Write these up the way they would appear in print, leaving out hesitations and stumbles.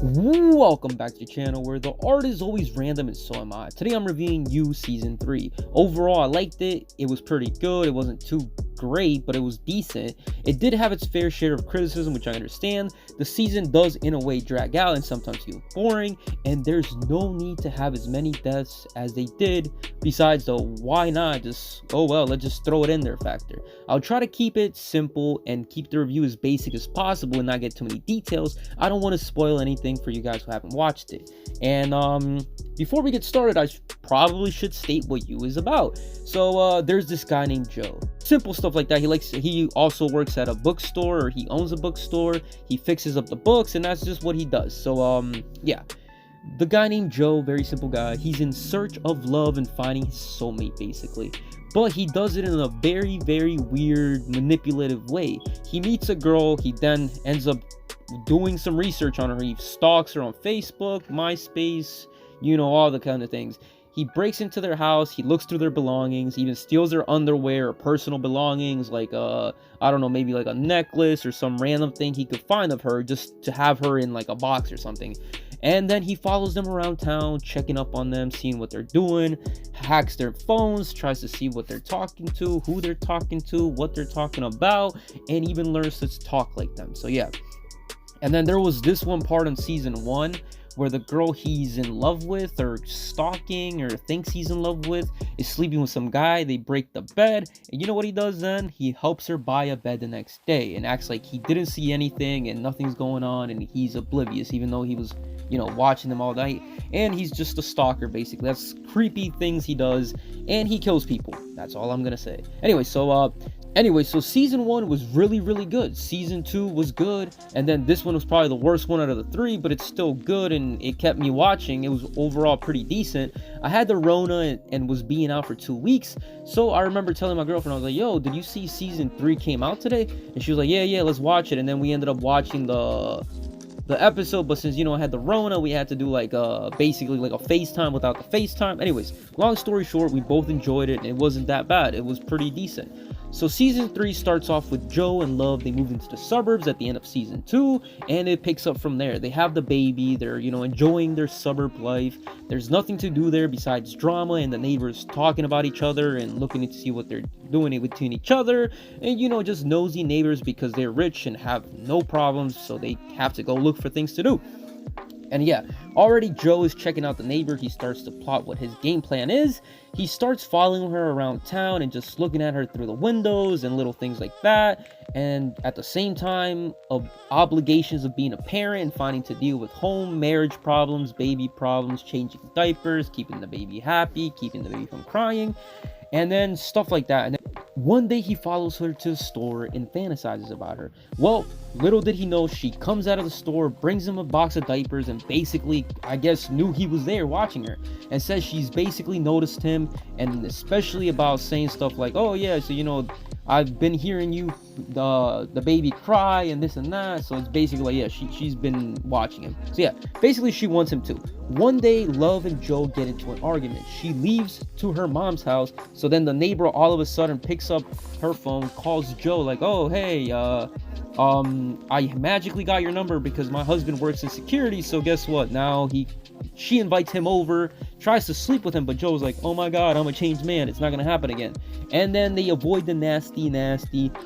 Welcome back to the channel where the art is always random and so am I. Today I'm reviewing You Season 3. Overall, I liked it. It was pretty good. It wasn't too great, but it was decent. It did have its fair share of criticism, which I understand. The season does in a way drag out and sometimes feel boring, and there's no need to have as many deaths as they did. Besides the why not just, oh well, let's just throw it in there factor. I'll try to keep it simple and keep the review as basic as possible and not get too many details. I don't want to spoil anything for you guys who haven't watched it. And before we get started, I probably should state what You is about. So there's this guy named Joe. Simple stuff like that. He also works at a bookstore, or he owns a bookstore. He fixes up the books, and that's just what he does. So yeah, the guy named Joe, very simple guy. He's in search of love and finding his soulmate, basically. But he does it in a very, very weird, manipulative way. He meets a girl. He then ends up doing some research on her. He stalks her on Facebook, MySpace, you know, all the kind of things. He breaks into their house. He looks through their belongings. He even steals their underwear or personal belongings, like I don't know, maybe like a necklace or some random thing he could find of her, just to have her in like a box or something. And then he follows them around town, checking up on them, seeing what they're doing, hacks their phones, tries to see what they're talking to, who they're talking to, what they're talking about, and even learns to talk like them. So yeah. And then there was this one part in season 1 where the girl he's in love with, or stalking, or thinks he's in love with, is sleeping with some guy. They break the bed, and you know what he does then? He helps her buy a bed the next day and acts like he didn't see anything and nothing's going on, and he's oblivious, even though he was, you know, watching them all night. And he's just a stalker, basically. That's creepy things he does, and he kills people. That's all I'm gonna say. Anyway, so season 1 was really, really good. Season 2 was good, and then this one was probably the worst one out of the 3, but it's still good, and it kept me watching. It was overall pretty decent. I had the Rona and was being out for 2 weeks, so I remember telling my girlfriend, I was like, yo, did you see season 3 came out today? And she was like, yeah, let's watch it. And then we ended up watching the episode, but since, you know, I had the Rona, we had to do like basically like a FaceTime without the FaceTime. Anyways, long story short, we both enjoyed it, and it wasn't that bad. It was pretty decent. So season 3 starts off with Joe and Love. They move into the suburbs at the end of season 2, and it picks up from there. They have the baby. They're, you know, enjoying their suburb life. There's nothing to do there besides drama and the neighbors talking about each other and looking to see what they're doing between each other, and, you know, just nosy neighbors because they're rich and have no problems, so they have to go look for things to do. And yeah, already Joe is checking out the neighbor. He starts to plot what his game plan is. He starts following her around town and just looking at her through the windows and little things like that. And at the same time, obligations of being a parent and finding to deal with home, marriage problems, baby problems, changing diapers, keeping the baby happy, keeping the baby from crying, and then stuff like that. And then one day he follows her to the store and fantasizes about her. Well, little did he know, she comes out of the store, brings him a box of diapers, and basically, I guess, knew he was there watching her, and says she's basically noticed him, and especially about saying stuff like, oh yeah, so, you know, I've been hearing you, the baby cry and this and that. So it's basically like, yeah, she's been watching him. So yeah, basically she wants him to. One day, Love and Joe get into an argument. She leaves to her mom's house. So then the neighbor all of a sudden picks up her phone, calls Joe like, oh, hey, I magically got your number because my husband works in security. So guess what? Now she invites him over, tries to sleep with him, but Joe's like, oh my god, I'm a changed man, it's not gonna happen again. And then they avoid the nasty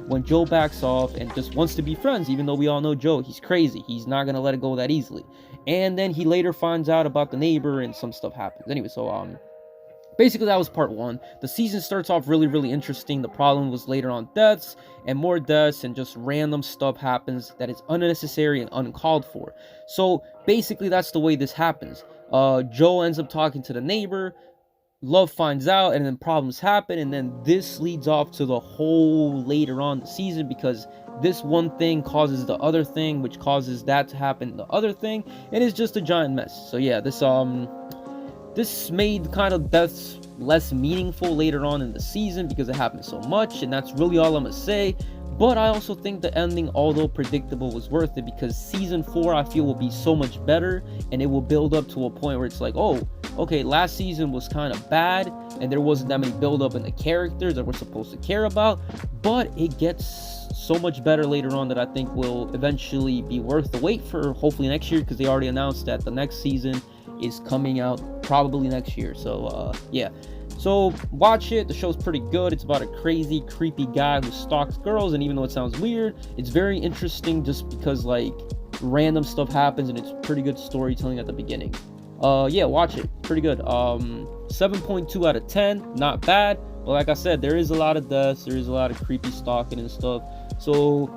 when Joe backs off and just wants to be friends, even though we all know Joe, he's crazy, he's not gonna let it go that easily. And then he later finds out about the neighbor and some stuff happens. Anyway, so basically that was part 1. The season starts off really, really interesting. The problem was later on deaths and more deaths, and just random stuff happens that is unnecessary and uncalled for. So basically that's the way this happens. Joe ends up talking to the neighbor, Love finds out, and then problems happen, and then this leads off to the whole later on the season, because this one thing causes the other thing, which causes that to happen, the other thing, and it's just a giant mess. So yeah, this made kind of deaths less meaningful later on in the season because it happened so much, and that's really all I'm gonna say. But I also think the ending, although predictable, was worth it, because season 4 I feel will be so much better, and it will build up to a point where it's like, oh, okay, last season was kind of bad and there wasn't that many build up in the characters that we're supposed to care about, but it gets so much better later on that I think will eventually be worth the wait for hopefully next year, because they already announced that the next season is coming out probably next year. So yeah, so watch it. The show's pretty good. It's about a crazy, creepy guy who stalks girls, and even though it sounds weird, it's very interesting just because like random stuff happens, and it's pretty good storytelling at the beginning. Yeah, watch it. Pretty good. 7.2 out of 10. Not bad. But like I said, there is a lot of deaths. There is a lot of creepy stalking and stuff. So,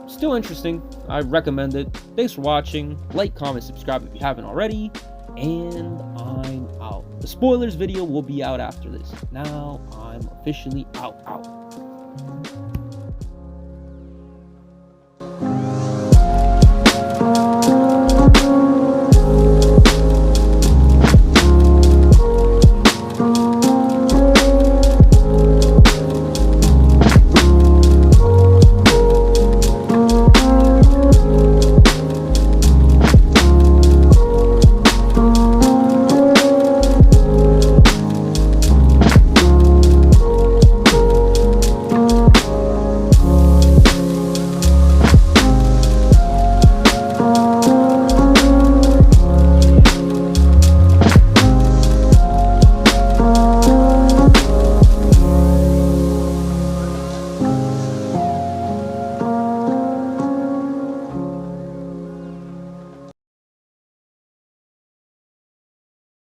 still interesting. I recommend it. Thanks for watching. Like, comment, subscribe if you haven't already. And I'm out. The spoilers video will be out after this. Now, I'm officially out.